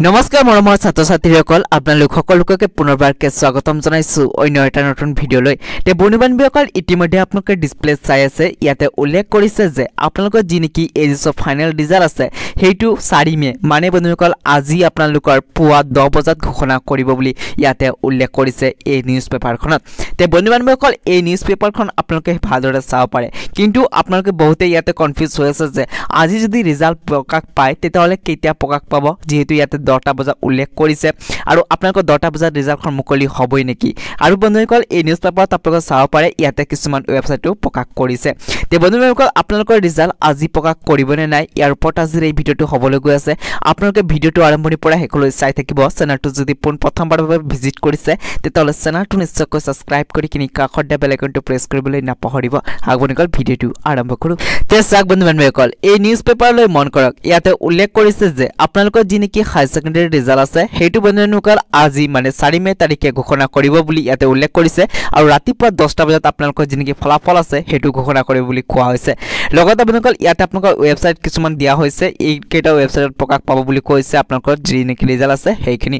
নমস্কাৰ মৰমৰ ছাত্ৰ ছাত্ৰীসকল আপোনালোক সকলোকে পুনৰবাৰকে স্বাগতম জনাইছো অন্য এটা নতুন ভিডিঅলৈ তে বন্ধুবান্ধৱীসকল ইতিমধ্যে আপোনালোকে ডিসপ্লে চাই আছে ইয়াতে উল্লেখ কৰিছে যে আপোনালোকৰ যি নেকি এজিএছৰ ফাইনেল ৰিজাল্ট আছে হেইটো 4 মে মানে বন্ধুসকল আজি আপোনালোকৰ পুৱা 10 বজাত ঘোষণা কৰিব বুলি ইয়াতে উল্লেখ কৰিছে এই নিউজ পেপাৰখনত তে বন্ধুবান্ধৱীসকল এই নিউজ পেপাৰখন আপোনালোকে ভালদৰে চাব পাৰে কিন্তু আপোনালোকে বহুতে ইয়াতে কনফিউজ হৈ আছে যে আজি যদি ৰিজাল্ট প্ৰকাশ পায় তেতিয়াহলে কেতিয়া প্ৰকাশ পাব যেহেতু ইয়াতে 10টা বজা উল্লেখ কৰিছে আৰু আপোনালোকৰ 10টা বজা ৰিজাল্টখন মুকলি হ'বই নেকি আৰু বন্ধুসকল এই নিউজ পেপাৰত আপোনালোকে চাব পাৰে ইয়াতে কিছুমান ৱেবছাইটও প্ৰকাশ কৰিছে তে বন্ধুসকল আপোনালোকৰ ৰিজাল্ট আজি প্ৰকাশ কৰিবনে নাই ইয়াৰ ওপৰত আজিৰ এই ভিডিঅটো হ'বলৈ গৈ আছে আপোনালোকে ভিডিঅটো আৰম্ভণিৰ পৰা শেষলৈ চাই থাকিব চেনেলটো যদি প্ৰথমবাৰৰ বাবে ভিজিট কৰিছে তেতিয়াহলে চেনেলটো নিশ্চয়কৈ সাবস্ক্ৰাইব কৰি কিনি কাষৰ বেল আইকনটো প্ৰেছ কৰিবলৈ নাপাহৰিব আগবনিকল ভিডিঅটো আৰম্ভ কৰো তে চাক বন্ধুসকল এই নিউজ পেপাৰলৈ মন কৰক ইয়াতে উল্লেখ কৰিছে যে আপোনালোকৰ যি নেকি হাই সেকেন্ডাৰী ৰিজাল্ট আছে হেতু বন্ধুসকল আজি মানে 4 মে তাৰিখে ঘোষণা কৰিব বুলি ইয়াতে উল্লেখ কৰিছে আৰু ৰাতিপুৱা 10টা বজাত আপোনালোকৰ যি নেকি ফলাফল আছে হেতু ঘোষণা কৰিব বুলি কোৱা হৈছে লগতে বন্ধুসকল ইয়াতে আপোনালোকৰ ৱেবছাইট কিছুমান দিয়া হৈছে এই কেটা ৱেবছাইটত প্ৰকাশ পাব বুলি কৈছে আপোনালোকৰ যি নেকি ৰিজাল্ট আছে হেখিনি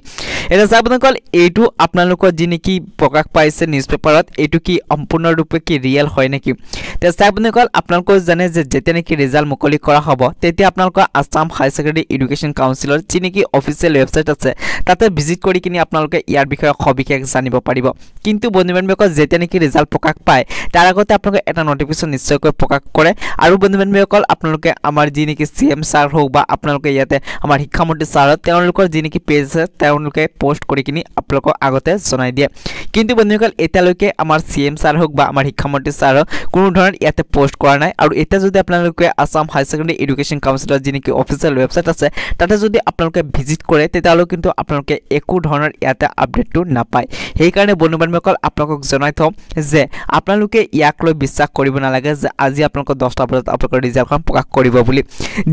এটা চাওক বন্ধুসকল এইটো আপোনালোকৰ যি নেকি প্ৰকাশ পাইছে নিউজ পেপাৰত এইটো কি সম্পূৰ্ণ ৰূপে কি ৰিয়েল হয় নেকি তে চাওক বন্ধুসকল আপোনালোকৰ জানে যে যেতিয়া নেকি ৰিজাল্ট মুকলি কৰা হ'ব তেতিয়া আপোনালোকৰ আসাম হাই সেকেন্ডাৰী এডুকেশ্যন কাউন্সিলৰ যি নেকি অফিচিয়েল ৱেবছাইট আছে তাতে ভিজিট কৰি কিনি আপোনালোকে ইয়াৰ বিষয়ে সবিশেষ জানিব পাৰিব কিন্তু বন্ধুবান্ধৱীসকল যেতিয়া নেকি ৰিজাল্ট প্ৰকাশ পায় তাৰ আগতে আপোনালোকে এটা নটিফিকেশন নিশ্চয়কৈ প্ৰকাশ কৰে আৰু বন্ধুবান্ধৱীসকল আপোনালোকে আমাৰ যি নেকি সিএম স্যাৰ হোক বা আপোনালোকে ইয়াতে আমাৰ শিক্ষামন্ত্ৰী স্যাৰ তেওঁলোকৰ যি নেকি পেজ আছে তেওঁলোকে পোষ্ট কৰি কিনি আপোনালোকক আগতে জনাই দিয়ে কিন্তু বন্ধুসকল এতিয়ালৈকে আমাৰ সিএম স্যাৰ হোক বা আমাৰ শিক্ষামন্ত্ৰী স্যাৰ কোনো ধৰণৰ ইয়াতে পোষ্ট কৰা নাই আৰু এটা যদি আপোনালোকে আসাম হাই সেকেন্ডাৰী এডুকেশ্যন কাউন্সিলৰ যি নেকি অফিচিয়েল ৱেবছাইট আছে তাতে যদি আপোনালোকে ভিজিট কৰে তেতিয়ালৈ কিন্তু আপোনালোকে একো ধৰণৰ ইয়াতে আপডেটটো নাপায় সেই কাৰণে বন্ধুবান্ধৱীসকল আপোনালোকক জনাই থম যে আপোনালোকে ইয়াক লৈ বিশ্বাস কৰিব নালাগে যে আজি আপোনালোকৰ 10টা বজাত আপোনালোকৰ ৰিজাল্টখন প্ৰকাশ কৰিব বুলি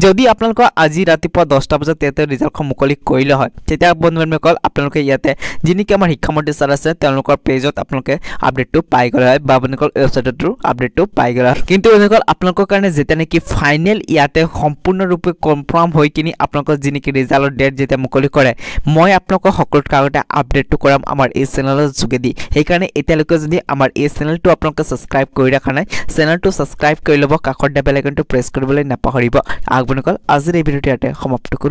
যদি আপোনালোকৰ আজি ৰাতিপুৱা 10টা বজাত ইয়াতে ৰিজাল্টখন মুকলি কৰিলে হয় তেতিয়া বন্ধুবান্ধৱীসকল আপোনালোকে ইয়াতে যিনিকি আমাৰ শিক্ষামন্ত্ৰী স্যাৰ আছে তেওঁলোকৰ পেজত আপোনালোকে আপডেটটো পাই গলে হয় বা বন্ধুসকল ৱেবছাইটটো আপডেটটো পাই গলে কিন্তু বন্ধুসকল আপোনালোকৰ কাৰণে যেতিয়া নেকি ফাইনেল ইয়াতে সম্পূৰ্ণ ৰূপে কনফাৰ্ম হৈ কিনি আপোনালোকৰ যিনিকি ৰিজাল্টৰ ডেট যেতিয়া মুকলি কৰে মই আপোনালোকক সকলোতকৈ আগতে আপডেটটো কৰাম আমাৰ এই চেনেলৰ যোগেদি সেই কাৰণে এতিয়ালৈকে যদি আমাৰ এই চেনেলটো আপোনালোকে সাবস্ক্ৰাইব কৰি ৰাখা নাই চেনেলটো সাবস্ক্ৰাইব কৰি লব কাষৰ বেল আইকনটো প্ৰেছ কৰিবলৈ নাপাহৰিব আগবনিকল আজিৰ এই ভিডিঅ'টো ইয়াতে সমাপ্ত কৰো